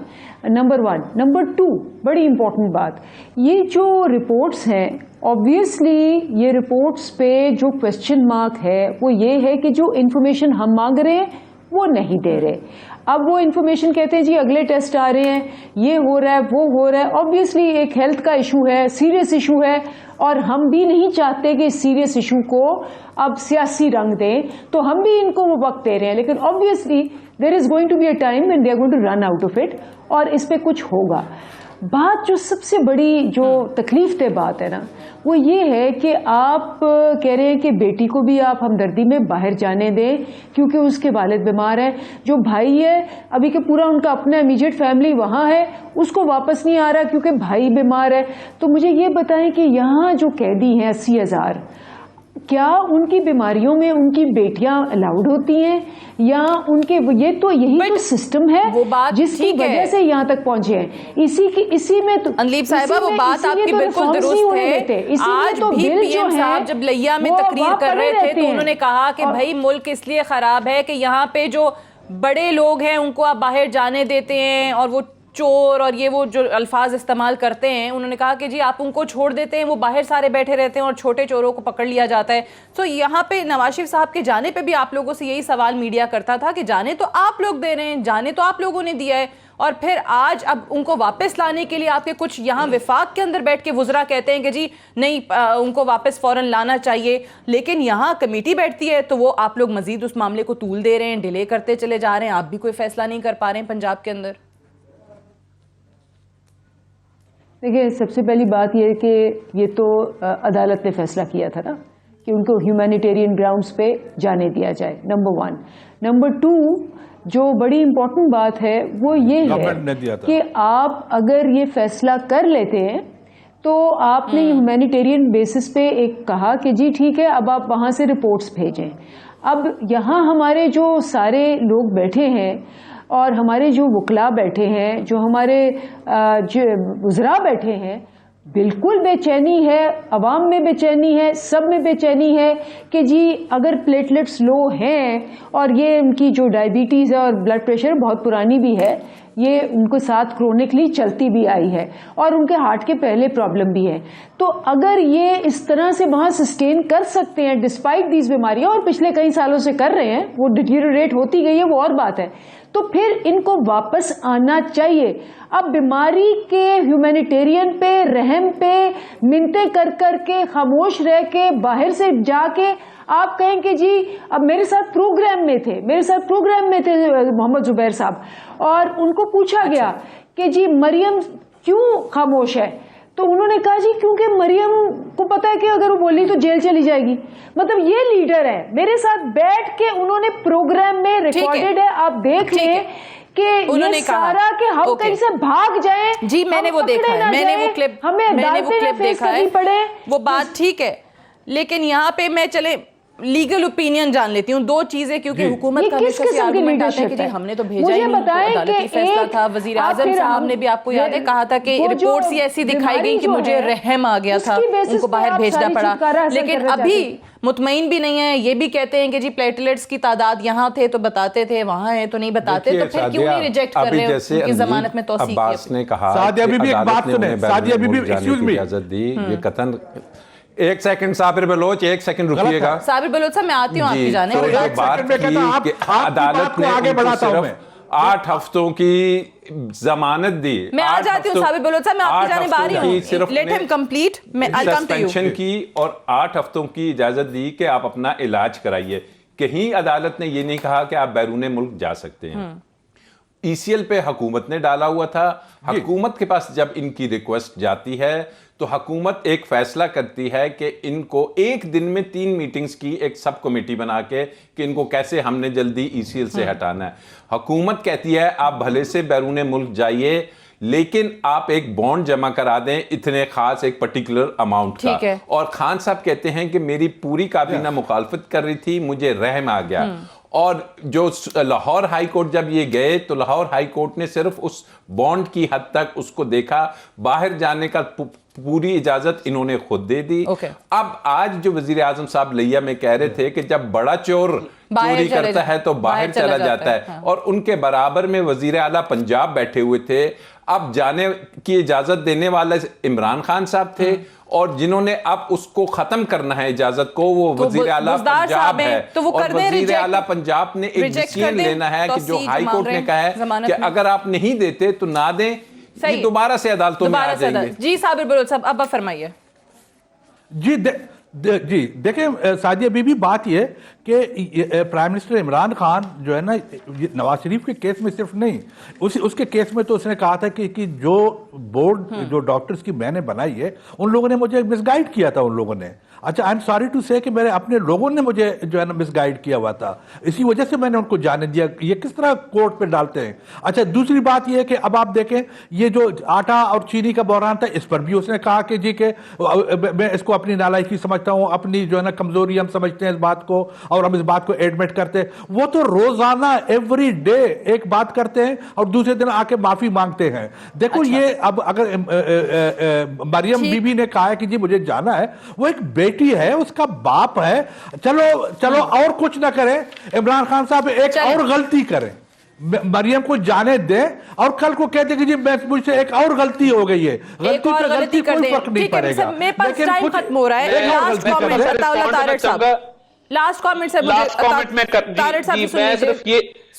نمبر 1. نمبر 2، بڑی امپورٹنٹ بات، یہ جو رپورٹس ہیں obviously یہ رپورٹس پہ جو کوشچن مارک ہے وہ یہ ہے کہ جو انفارمیشن ہم مانگ رہے ہیں وہ نہیں دے رہے. اب وہ انفارمیشن کہتے ہیں جی اگلے ٹیسٹ آ رہے ہیں، یہ ہو رہا ہے، وہ ہو رہا ہے. obviously ایک ہیلتھ کا ایشو ہے، سیریس ایشو ہے، اور ہم بھی نہیں چاہتے کہ اس سیریس ایشو کو اب سیاسی رنگ دیں، تو ہم بھی ان کو وہ وقت دے رہے ہیں. لیکن obviously there is going to be a time when they are going to run out of it، اور اس پہ کچھ ہوگا. بات جو سب سے بڑی جو تکلیف دہ بات ہے نا وہ یہ ہے کہ آپ کہہ رہے ہیں کہ بیٹی کو بھی آپ ہمدردی میں باہر جانے دیں کیونکہ اس کے والد بیمار ہے، جو بھائی ہے ابھی کہ پورا ان کا اپنا امیجیٹ فیملی وہاں ہے، اس کو واپس نہیں آ رہا کیونکہ بھائی بیمار ہے. تو مجھے یہ بتائیں کہ یہاں جو قیدی ہیں 80,000، کیا ان کی بیماریوں میں ان کی بیٹیاں الاؤڈ ہوتی ہیں یا ان کے، یہ تو یہی تو سسٹم ہے جس کی وجہ سے یہاں تک پہنچے ہیں. اسی میں تو انلیب صاحبہ وہ بات آپ کی بالکل درست ہے. آج بھی پی ایم صاحب جب لیا میں تقریر کر رہے تھے تو انہوں نے کہا کہ بھائی ملک اس لیے خراب ہے کہ یہاں پہ جو بڑے لوگ ہیں ان کو آپ باہر جانے دیتے ہیں، اور وہ چور اور یہ وہ جو الفاظ استعمال کرتے ہیں، انہوں نے کہا کہ جی آپ ان کو چھوڑ دیتے ہیں، وہ باہر سارے بیٹھے رہتے ہیں اور چھوٹے چوروں کو پکڑ لیا جاتا ہے. تو یہاں پہ نواز شریف صاحب کے جانے پہ بھی آپ لوگوں سے یہی سوال میڈیا کرتا تھا کہ جانے تو آپ لوگ دے رہے ہیں، جانے تو آپ لوگوں نے دیا ہے، اور پھر آج اب ان کو واپس لانے کے لیے آپ کے کچھ یہاں وفاق کے اندر بیٹھ کے وزراء کہتے ہیں کہ جی نہیں ان کو واپس فوراً لانا چاہیے، لیکن یہاں کمیٹی بیٹھتی ہے تو وہ آپ لوگ مزید اس معاملے کو طول دے رہے ہیں، ڈیلے کرتے چلے جا رہے ہیں، آپ بھی کوئی فیصلہ نہیں کر پا رہے ہیں پنجاب کے اندر. دیکھیے سب سے پہلی بات یہ کہ یہ تو عدالت نے فیصلہ کیا تھا نا کہ ان کو ہیومینیٹیرین گراؤنڈز پہ جانے دیا جائے، نمبر 1۔ نمبر 2 جو بڑی امپورٹنٹ بات ہے وہ یہ ہے کہ آپ اگر یہ فیصلہ کر لیتے ہیں تو آپ نے ہیومینیٹیرین بیسس پہ ایک کہا کہ جی ٹھیک ہے اب آپ وہاں سے رپورٹس بھیجیں۔ اب یہاں ہمارے جو سارے لوگ بیٹھے ہیں اور ہمارے جو وکلاء بیٹھے ہیں، جو ہمارے وزراء بیٹھے ہیں، بالکل بے چینی ہے، عوام میں بے چینی ہے، سب میں بے چینی ہے کہ جی اگر پلیٹلیٹس لو ہیں اور یہ ان کی جو ڈائبٹیز ہے اور بلڈ پریشر بہت پرانی بھی ہے، یہ ان کو ساتھ کرونکلی چلتی بھی آئی ہے اور ان کے ہارٹ کے پہلے پرابلم بھی ہے، تو اگر یہ اس طرح سے وہاں سسٹین کر سکتے ہیں ڈسپائٹ دیز بیماریاں، اور پچھلے کئی سالوں سے کر رہے ہیں، وہ ڈیٹیریوریٹ ہوتی گئی ہے وہ اور بات ہے، تو پھر ان کو واپس آنا چاہیے۔ اب بیماری کے ہیومینیٹیرین پہ، رحم پہ منتیں کر کر کے، خاموش رہ کے، باہر سے جا کے آپ کہیں کہ جی اب میرے ساتھ پروگرام میں تھے محمد زبیر صاحب، اور ان کو پوچھا گیا کہ جی مریم کیوں خاموش ہے، تو انہوں نے کہا جی کیونکہ مریم کو پتا ہے کہ اگر وہ بولی تو جیل چلی جائے گی۔ مطلب یہ لیڈر ہے، میرے ساتھ بیٹھ کے انہوں نے پروگرام میں ریکارڈڈ ہے، آپ دیکھ لیں کہ یہ سارا کہ ہم کہیں سے بھاگ جائیں۔ جی میں نے وہ دیکھا ہے، میں نے وہ کلپ دیکھا ہے، وہ بات ٹھیک ہے، لیکن یہاں پہ میں چلے لیگل اوپینین جان لیتی ہوں دو چیزیں، کیونکہ حکومت کا ہمیشہ سے آرگومنٹ آتا ہے کہ جی ہم نے تو بھیجا ہی نہیں، عدالتی فیصلہ تھا، وزیر اعظم صاحب نے بھی آپ کو یاد ہے کہا تھا کہ رپورٹس ہی ایسی دکھائی گئی کہ مجھے رحم آ گیا تھا، ان کو باہر بھیجنا پڑا، لیکن ابھی مطمئن بھی نہیں ہے، یہ بھی کہتے ہیں کہ جی پلیٹلیٹس کی تعداد یہاں تھے تو بتاتے تھے، وہاں ہیں تو نہیں بتاتے، تو پھر کیوں نہیں ریجیکٹ کر رہے ہیں ان کی ضمانت میں توثیق کی؟ عباس نے کہا سعدیہ بی بی ایک بات سنیں، سعدیہ بی بی ایکسکیوز می، اجازت دی، یہ قطن ایک سیکنڈ صابر بلوچ، ایک سیکنڈ رکیے گا صابر بلوچ صاحب، میں آتی ہوں آپ کی جانب۔ تو یہ بات کی کہ عدالت نے ان کو صرف 8 ہفتوں کی ضمانت دی، میں آ جاتی ہوں صابر بلوچ صاحب، میں آپ کی جانب آ رہی ہوں، لیٹ ہم کمپلیٹ، میں I'll come to you۔ Suspension کی اور 8 ہفتوں کی اجازت دی کہ آپ اپنا علاج کرائیے، کہیں عدالت نے یہ نہیں کہا کہ آپ بیرون ملک جا سکتے ہیں۔ ای سی ایل پہ حکومت نے ڈالا ہوا تھا، حکومت کے پاس جب ان کی ریکویسٹ جاتی ہے تو حکومت ایک فیصلہ کرتی ہے کہ ان کو ایک دن میں 3 میٹنگز کی ایک سب کمیٹی بنا کے کہ ان کو کیسے ہم نے جلدی ای سی ایل سے ہٹانا ہے۔ حکومت کہتی ہے آپ بھلے سے بیرون ملک جائیے، لیکن آپ ایک بانڈ جمع کرا دیں اتنے خاص ایک پرٹیکولر اماؤنٹ کا، اور خان صاحب کہتے ہیں کہ میری پوری کابینہ مخالفت کر رہی تھی، مجھے رحم آ گیا، اور جو لاہور ہائی کورٹ جب یہ گئے تو لاہور ہائی کورٹ نے صرف اس بانڈ کی حد تک اس کو دیکھا، باہر جانے کا پوری اجازت انہوں نے خود دے دی۔ اب آج جو وزیر اعظم صاحب لیا میں کہہ رہے تھے کہ جب بڑا چور چوری کرتا ہے تو باہر چلا جاتا ہے، اور ان کے برابر میں وزیر اعلیٰ پنجاب بیٹھے ہوئے تھے، اب جانے کی اجازت دینے والے عمران خان صاحب تھے، اور جنہوں نے اب اس کو ختم کرنا ہے اجازت کو وہ وزیر اعلیٰ پنجاب ہے، اور وزیر اعلیٰ پنجاب نے ایک ڈیسیژن لینا ہے کہ جو ہائی کورٹ نے کہا ہے کہ اگر آپ نہیں دیتے تو نہ دیں، یہ دوبارہ سے عدالتوں میں آ جائیں گے۔ جی صابر بلوچ صاحب اب فرمائیے۔ جی دیکھیں سعدیہ بی بی، بات یہ کہ پرائم منسٹر عمران خان جو ہے نا نواز شریف کے کیس میں صرف نہیں، اس کے کیس میں تو اس نے کہا تھا کہ جو بورڈ جو ڈاکٹرز کی میں نے بنائی ہے ان لوگوں نے مجھے مس گائیڈ کیا تھا، ان لوگوں نے، اچھا آئی ایم سوری ٹو سے کہ میرے اپنے لوگوں نے مجھے جو ہے نا مس گائیڈ کیا ہوا تھا، اسی وجہ سے میں نے ان کو جانے دیا، یہ کس طرح کورٹ پہ ڈالتے ہیں۔ اچھا دوسری بات یہ ہے کہ اب آپ دیکھیں یہ جو آٹا اور چینی کا بحران تھا، اس پر بھی اس نے کہا کہ جی کہ میں اس کو اپنی نالائکی سمجھتا ہوں، اپنی جو ہے نا کمزوری ہم سمجھتے ہیں اس بات کو، اور ہم اس بات کو ایڈمٹ کرتے ہیں۔ وہ تو روزانہ ایوری ڈے ایک بات کرتے ہیں اور دوسرے دن آ کے معافی مانگتے ہیں۔ دیکھو یہ اب اگر مریم بی بی نے کہا ہے کہ جی مجھے جانا ہے، وہ ایک بیٹی ہے، اس کا باپ ہے، چلو اور کچھ نہ کریں، عمران خان صاحب ایک اور غلطی کریں، مریم کو جانے دیں اور کل کو کہتے کہ جی مجھ سے ایک اور غلطی ہو گئی ہے، غلطی پہ غلطی کوئی فرق نہیں پڑے گا۔ میرے پاس ٹائم ختم ہو رہا ہے، لاسٹ کامنٹ عطاءاللہ طارڑ صاحب، لاسٹ کامنٹ سے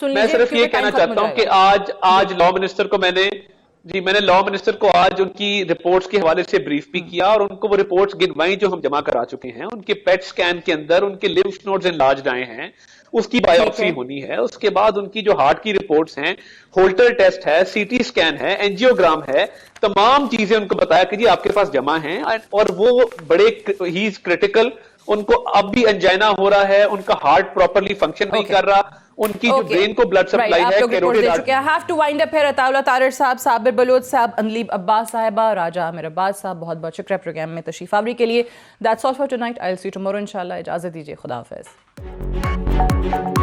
میں صرف یہ کہنا چاہتا ہوں کہ آج لا منسٹر کو میں نے لا منسٹر کو آج ان کی رپورٹس کے حوالے سے بریف بھی کیا، اور ان کو وہ رپورٹس گنوائیں جو ہم جمع کرا چکے ہیں، ان کے پیٹ سکین کے اندر ان کے لیمف نوڈز انلارجڈ آئے ہیں، اس کی بایوپسی ہونی ہے، اس کے بعد ان کی جو ہارٹ کی رپورٹس ہیں، ہولٹر ٹیسٹ ہے، سی ٹی سکین ہے، اینجیوگرام ہے، تمام چیزیں ان کو بتایا کہ جی آپ کے پاس جمع ہیں، اور وہ بڑے ہی از کریٹیکل ان کو اب بھی انجائنا ہو رہا ہے, ان کا ہارٹ پراپرلی فنکشن نہیں کر رہا, ان کی جو برین کو بلڈ سپلائی ہے carotid artery. I have to wind up here. عطا اللہ طارر صاحب, صابر بلوچ صاحب, اندلیب عباس صاحبہ, راجہ عامر عباس صاحب, بہت بہت شکریہ پروگرام میں تشریف آوری کے لیے. That's all for tonight. I'll see you tomorrow انشاءاللہ. اجازت دیجیے, خدا حافظ.